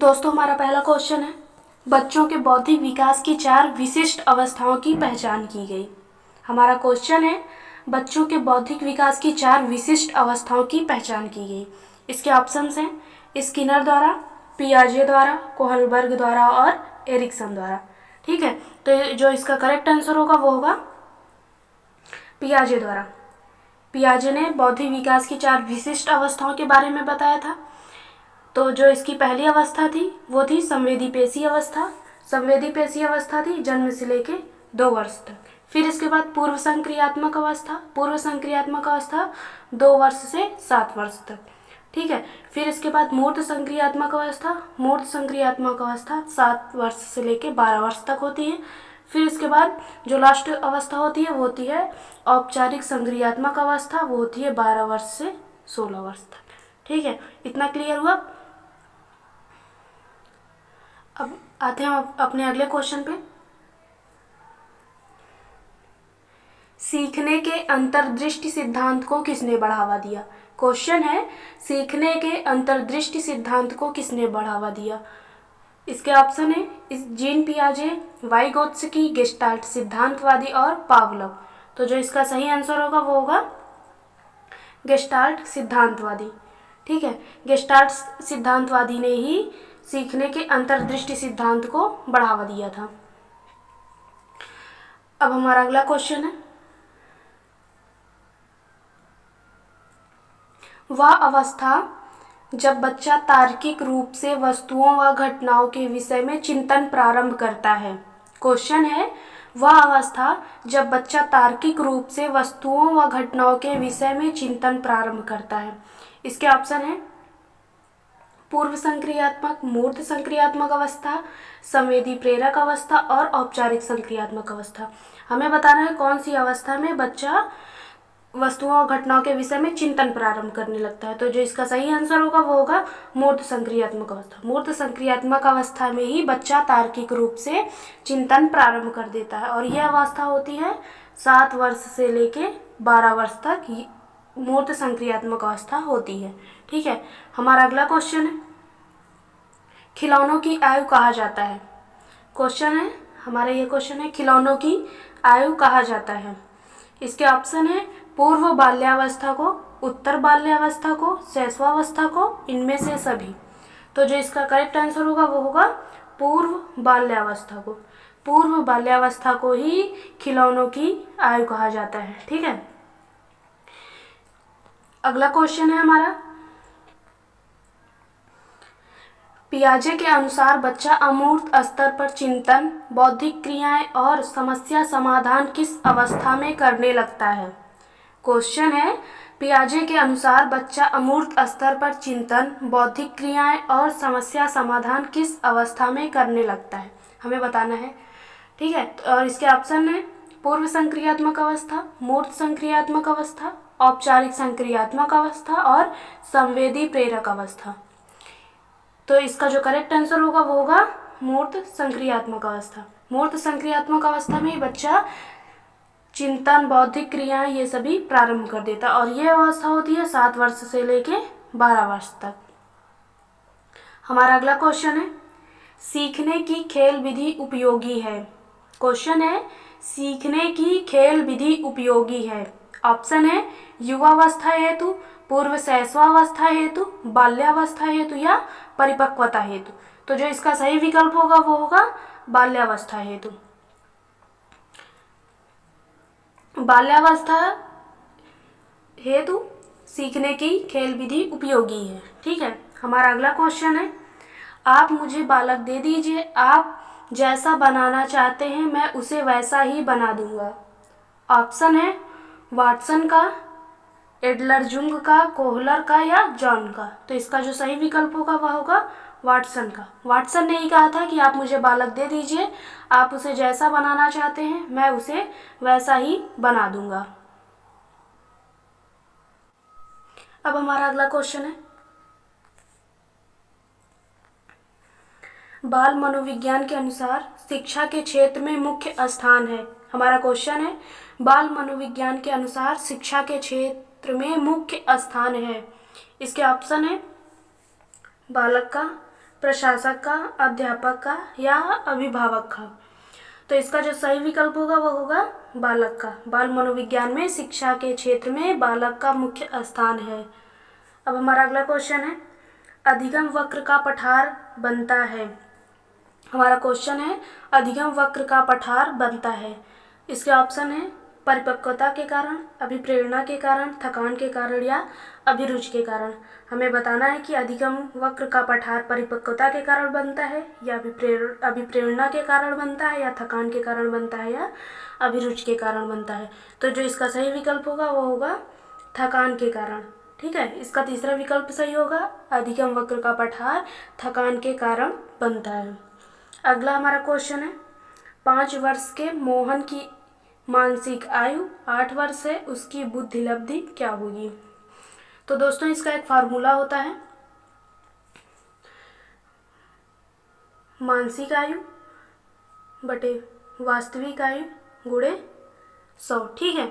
दोस्तों, हमारा पहला क्वेश्चन है, बच्चों के बौद्धिक विकास की 4 विशिष्ट अवस्थाओं की पहचान की गई। हमारा क्वेश्चन है, बच्चों के बौद्धिक विकास की 4 विशिष्ट अवस्थाओं की पहचान की गई। इसके ऑप्शंस हैं स्किनर द्वारा, पियाजे द्वारा, कोहलबर्ग द्वारा और एरिक्सन द्वारा। ठीक है, तो जो इसका करेक्ट आंसर होगा वो होगा पियाजे द्वारा। पियाजे ने बौद्धिक विकास की 4 विशिष्ट अवस्थाओं के बारे में बताया था। तो जो इसकी पहली अवस्था थी वो थी संवेदी पेशी अवस्था। संवेदी पेशी अवस्था थी जन्म से लेके 2 वर्ष तक। फिर इसके बाद पूर्व संक्रियात्मक अवस्था। पूर्व संक्रियात्मक अवस्था 2 वर्ष से 7 वर्ष तक। ठीक है, फिर इसके बाद मूर्त संक्रियात्मक अवस्था। मूर्त संक्रियात्मक अवस्था 7 वर्ष से लेके 12 वर्ष तक होती है। फिर इसके बाद जो लास्ट अवस्था होती है वो होती है औपचारिक संक्रियात्मक अवस्था। वो होती है 12 वर्ष से 16 वर्ष तक। ठीक है, इतना क्लियर हुआ। अब आते हैं अपने अगले क्वेश्चन पे। सीखने के अंतर्दृष्टि सिद्धांत को किसने बढ़ावा दिया? क्वेश्चन है, सीखने के अंतर्दृष्टि सिद्धांत को किसने बढ़ावा दिया? इसके ऑप्शन है जीन पियाजे, वाइगोत्स्की, गेस्टाल्ट सिद्धांतवादी और पावलोव। तो जो इसका सही आंसर होगा वो होगा गेस्टाल्ट सिद्धांतवादी। ठीक है, गेस्टाल्ट सिद्धांतवादी ने ही सीखने के अंतर्दृष्टि सिद्धांत को बढ़ावा दिया था। अब हमारा अगला क्वेश्चन है, वह अवस्था जब बच्चा तार्किक रूप से वस्तुओं व घटनाओं के विषय में चिंतन प्रारंभ करता है। क्वेश्चन है, वह अवस्था जब बच्चा तार्किक रूप से वस्तुओं व घटनाओं के विषय में चिंतन प्रारंभ करता है। इसके ऑप्शन है पूर्व संक्रियात्मक, मूर्त संक्रियात्मक अवस्था, संवेदी प्रेरक अवस्था और औपचारिक संक्रियात्मक अवस्था। हमें बताना है कौन सी अवस्था में बच्चा वस्तुओं और घटनाओं के विषय में चिंतन प्रारंभ करने लगता है। तो जो इसका सही आंसर होगा वो होगा मूर्त संक्रियात्मक अवस्था। मूर्त संक्रियात्मक अवस्था में ही बच्चा तार्किक रूप से चिंतन प्रारंभ कर देता है और यह अवस्था होती है 7 वर्ष से लेके 12 वर्ष तक मूर्त संक्रियात्मक अवस्था होती है। ठीक है, हमारा अगला क्वेश्चन है, खिलौनों की आयु कहा जाता है। क्वेश्चन है हमारा ये क्वेश्चन है, खिलौनों की आयु कहा जाता है। इसके ऑप्शन है पूर्व बाल्यावस्था को, उत्तर बाल्यावस्था को, शैशवावस्था को, इनमें से सभी। तो जो इसका करेक्ट आंसर होगा वो होगा पूर्व बाल्यावस्था को। पूर्व बाल्यावस्था को ही खिलौनों की आयु कहा जाता है। ठीक है, अगला क्वेश्चन है हमारा, पियाजे के अनुसार बच्चा अमूर्त स्तर पर चिंतन, बौद्धिक क्रियाएं और समस्या समाधान किस अवस्था में करने लगता है? क्वेश्चन है, पियाजे के अनुसार बच्चा अमूर्त स्तर पर चिंतन, बौद्धिक क्रियाएं और समस्या समाधान किस अवस्था में करने लगता है? हमें बताना है। ठीक है, और इसके ऑप्शन है पूर्व संक्रियात्मक अवस्था, मूर्त संक्रियात्मक अवस्था, औपचारिक संक्रियात्मक अवस्था और संवेदी प्रेरक अवस्था। तो इसका जो करेक्ट आंसर होगा वो होगा मूर्त संक्रियात्मक अवस्था। मूर्त संक्रियात्मक अवस्था में बच्चा चिंतन, बौद्धिक क्रियाएं ये सभी प्रारंभ कर देता और ये अवस्था होती है 7 वर्ष से लेके 12 वर्ष तक। हमारा अगला क्वेश्चन है, सीखने की खेल विधि उपयोगी है। क्वेश्चन है, सीखने की खेल विधि उपयोगी है। ऑप्शन है युवावस्था हेतु, पूर्व शैशवावस्था हेतु, बाल्यावस्था हेतु या परिपक्वता हेतु। तो जो इसका सही विकल्प होगा वो होगा बाल्यावस्था हेतु। बाल्यावस्था हेतु सीखने की खेल विधि उपयोगी है। ठीक है, हमारा अगला क्वेश्चन है, आप मुझे बालक दे दीजिए, आप जैसा बनाना चाहते हैं मैं उसे वैसा ही बना दूंगा। ऑप्शन है वाटसन का, एडलर जुंग का, कोहलर का या जॉन का। तो इसका जो सही विकल्प होगा वह होगा वाटसन का। वाटसन ने ही कहा था कि आप मुझे बालक दे दीजिए, आप उसे जैसा बनाना चाहते हैं मैं उसे वैसा ही बना दूंगा। अब हमारा अगला क्वेश्चन है, बाल मनोविज्ञान के अनुसार शिक्षा के क्षेत्र में मुख्य स्थान है। हमारा क्वेश्चन है, बाल मनोविज्ञान के अनुसार शिक्षा के क्षेत्र में मुख्य स्थान है। इसके ऑप्शन है बालक का, प्रशासक का, अध्यापक का या अभिभावक का। तो इसका जो सही विकल्प होगा वो होगा बालक का। बाल मनोविज्ञान में शिक्षा के क्षेत्र में बालक का मुख्य स्थान है। अब हमारा अगला क्वेश्चन है, अधिगम वक्र का पठार बनता है। हमारा क्वेश्चन है, अधिगम वक्र का पठार बनता है। इसके ऑप्शन है परिपक्वता के कारण, अभिप्रेरणा के कारण, थकान के कारण या अभिरुचि के कारण। हमें बताना है कि अधिगम वक्र का पठार परिपक्वता के कारण बनता है या अभिप्रेरणा के कारण बनता है या थकान के कारण बनता है या अभिरुचि के कारण बनता है। तो जो इसका सही विकल्प होगा वो होगा थकान के कारण। ठीक है, इसका तीसरा विकल्प सही होगा, अधिगम वक्र का पठार थकान के कारण बनता है। अगला हमारा क्वेश्चन है, 5 वर्ष के मोहन की मानसिक आयु 8 वर्ष है, उसकी बुद्धि लब्धि क्या होगी। तो दोस्तों इसका एक फार्मूला होता है, मानसिक आयु बटे वास्तविक आयु गुणे 100। ठीक है,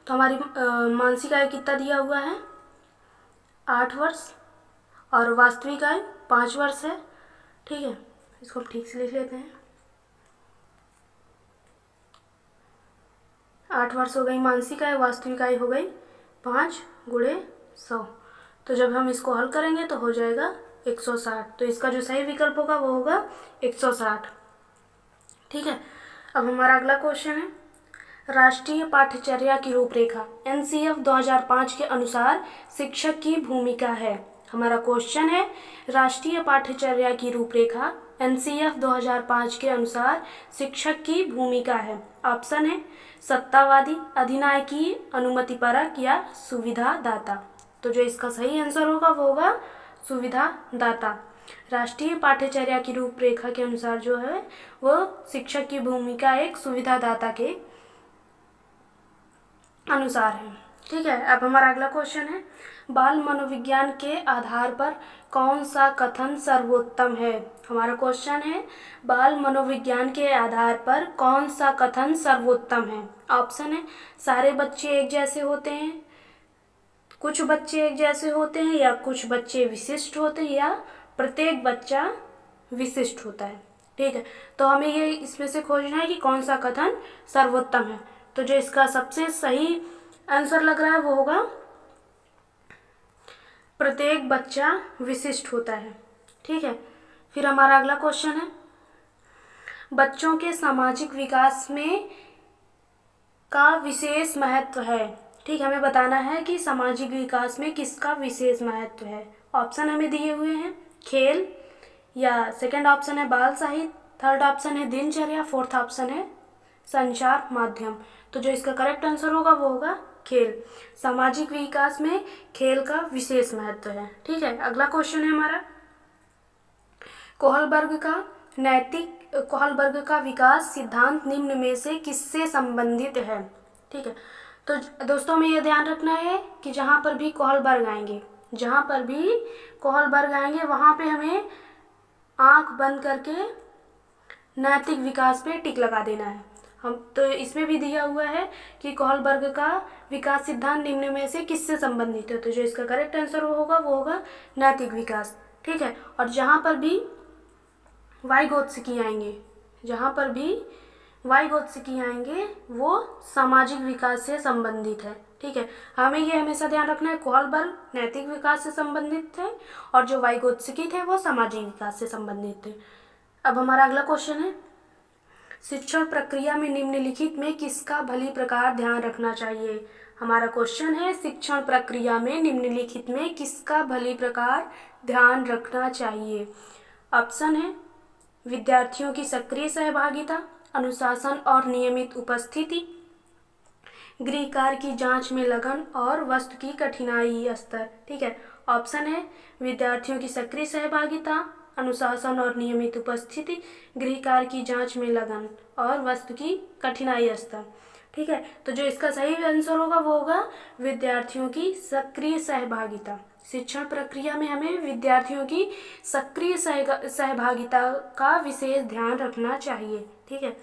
तो हमारी मानसिक आयु कितना दिया हुआ है 8 वर्ष और वास्तविक आयु 5 वर्ष है। ठीक है, इसको हम ठीक से लिख लेते हैं। 8 वर्ष हो गई मानसिक आयु, वास्तविक आयु हो गई 5 गुणे 100। तो जब हम इसको हल करेंगे तो हो जाएगा 160। तो इसका जो सही विकल्प होगा वो होगा 160। ठीक है, अब हमारा अगला क्वेश्चन है, राष्ट्रीय पाठ्यचर्या की रूपरेखा NCF 2005 के अनुसार शिक्षक की भूमिका है। हमारा क्वेश्चन है, राष्ट्रीय पाठ्यचर्या की रूपरेखा NCF 2005 के अनुसार शिक्षक की भूमिका है। ऑप्शन है सत्तावादी, अधिनायकी, अनुमतिपरक या सुविधादाता। तो जो इसका सही आंसर होगा वो होगा सुविधादाता। राष्ट्रीय पाठ्यचर्या की रूपरेखा के अनुसार जो है वो शिक्षक की भूमिका एक सुविधादाता के अनुसार है। ठीक है, अब हमारा अगला क्वेश्चन है, बाल मनोविज्ञान के आधार पर कौन सा कथन सर्वोत्तम है। हमारा क्वेश्चन है, बाल मनोविज्ञान के आधार पर कौन सा कथन सर्वोत्तम है। ऑप्शन है सारे बच्चे एक जैसे होते हैं, कुछ बच्चे एक जैसे होते हैं या कुछ बच्चे विशिष्ट होते हैं या प्रत्येक बच्चा विशिष्ट होता है। ठीक है, तो हमें ये इसमें से खोजना है कि कौन सा कथन सर्वोत्तम है। तो जो इसका सबसे सही आंसर लग रहा है वो होगा प्रत्येक बच्चा विशिष्ट होता है। ठीक है, फिर हमारा अगला क्वेश्चन है, बच्चों के सामाजिक विकास में का विशेष महत्व है। ठीक, हमें बताना है कि सामाजिक विकास में किसका विशेष महत्व है। ऑप्शन हमें दिए हुए हैं खेल, या सेकंड ऑप्शन है बाल साहित्य, थर्ड ऑप्शन है दिनचर्या, फोर्थ ऑप्शन है संचार माध्यम। तो जो इसका करेक्ट आंसर होगा वो होगा खेल। सामाजिक विकास में खेल का विशेष महत्व है। ठीक है, अगला क्वेश्चन है हमारा, कोहलबर्ग का विकास सिद्धांत निम्न में से किससे संबंधित है। ठीक है, तो दोस्तों में ये ध्यान रखना है कि जहाँ पर भी कोहलबर्ग आएंगे वहाँ पे हमें आंख बंद करके नैतिक विकास पे टिक लगा देना है। हम तो इसमें भी दिया हुआ है कि कोहलबर्ग का विकास सिद्धांत निम्न में से किससे संबंधित है। तो जो इसका करेक्ट आंसर वो होगा नैतिक विकास। ठीक है, और जहाँ पर भी वाइगोत्स्की आएंगे वो सामाजिक विकास से संबंधित है। ठीक है, हमें ये हमेशा ध्यान रखना है, कोहलबर्ग नैतिक विकास से संबंधित थे और जो वाइगोत्स्की थे वो सामाजिक विकास से संबंधित थे। अब हमारा अगला क्वेश्चन है, शिक्षण प्रक्रिया में निम्नलिखित में किसका भली प्रकार ध्यान रखना चाहिए। हमारा क्वेश्चन है, शिक्षण प्रक्रिया में निम्नलिखित में किसका भली प्रकार ध्यान रखना चाहिए। ऑप्शन है विद्यार्थियों की सक्रिय सहभागिता, अनुशासन और नियमित उपस्थिति, गृह कार्य की जांच में लगन और वस्तु की कठिनाई स्तर। ठीक है, ऑप्शन है विद्यार्थियों की सक्रिय सहभागिता, अनुशासन और नियमित उपस्थिति, गृह कार्य की जांच में लगन और वस्तु की कठिनाई स्तर। ठीक है, तो जो इसका सही आंसर होगा वो होगा विद्यार्थियों की सक्रिय सहभागिता। शिक्षण प्रक्रिया में हमें विद्यार्थियों की सक्रिय सहभागिता का विशेष ध्यान रखना चाहिए। ठीक है।